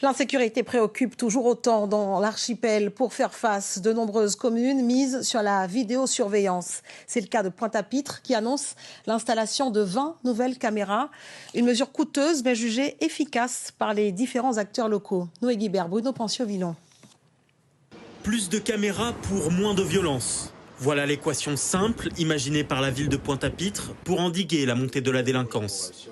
L'insécurité préoccupe toujours autant dans l'archipel. Pour faire face, de nombreuses communes misent sur la vidéosurveillance. C'est le cas de Pointe-à-Pitre qui annonce l'installation de 20 nouvelles caméras. Une mesure coûteuse mais jugée efficace par les différents acteurs locaux. Noé Guibert, Bruno Pensio-Villon. Plus de caméras pour moins de violence. Voilà l'équation simple imaginée par la ville de Pointe-à-Pitre pour endiguer la montée de la délinquance.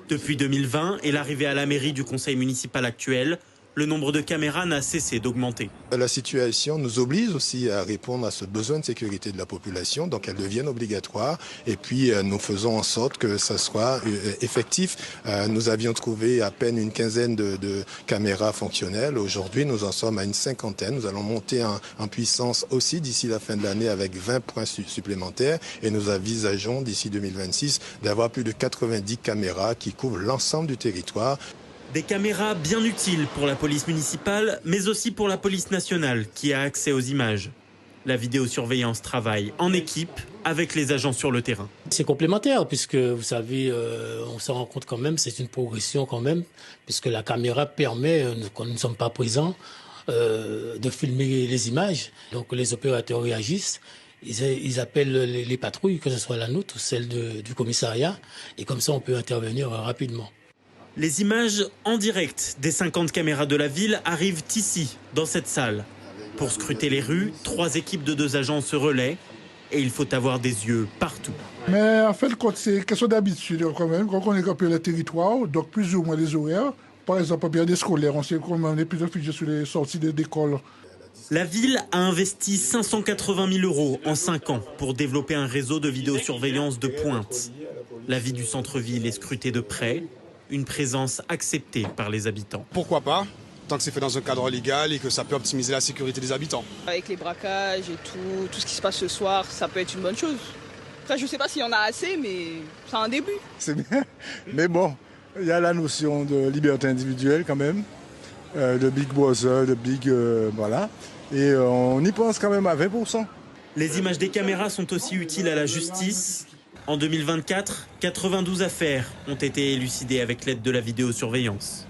Depuis 2020 et l'arrivée à la mairie du conseil municipal actuel, le nombre de caméras n'a cessé d'augmenter. La situation nous oblige aussi à répondre à ce besoin de sécurité de la population, donc elles deviennent obligatoires et puis nous faisons en sorte que ça soit effectif. Nous avions trouvé à peine une quinzaine de caméras fonctionnelles. Aujourd'hui, nous en sommes à une cinquantaine. Nous allons monter en puissance aussi d'ici la fin de l'année avec 20 points supplémentaires et nous envisageons d'ici 2026 d'avoir plus de 90 caméras qui couvrent l'ensemble du territoire. Des caméras bien utiles pour la police municipale, mais aussi pour la police nationale qui a accès aux images. La vidéosurveillance travaille en équipe avec les agents sur le terrain. C'est complémentaire puisque, vous savez, on se rend compte quand même, c'est une progression quand même, puisque la caméra permet, quand nous ne sommes pas présents, de filmer les images. Donc les opérateurs réagissent. Ils appellent les patrouilles, que ce soit la nôtre ou celle du commissariat, et comme ça on peut intervenir rapidement. Les images en direct des 50 caméras de la ville arrivent ici, dans cette salle. Pour scruter les rues, 3 équipes de 2 agents se relaient et il faut avoir des yeux partout. Mais en fait, c'est question d'habitude quand même. Quand on est campé le territoire, donc plus ou moins les horaires. Par exemple, en période scolaire, on sait qu'on est plus affligé sur les sorties d'école. La ville a investi 580 000 € en 5 ans pour développer un réseau de vidéosurveillance de pointe. La vie du centre-ville est scrutée de près. Une présence acceptée par les habitants. Pourquoi pas, tant que c'est fait dans un cadre légal et que ça peut optimiser la sécurité des habitants. Avec les braquages et tout ce qui se passe ce soir, ça peut être une bonne chose. Après, je ne sais pas s'il y en a assez, mais c'est un début. C'est bien, mais bon, il y a la notion de liberté individuelle quand même, de Big Brother, de Big... voilà, et on y pense quand même à 20%. Les images des caméras sont aussi utiles à la justice. En 2024, 92 affaires ont été élucidées avec l'aide de la vidéosurveillance.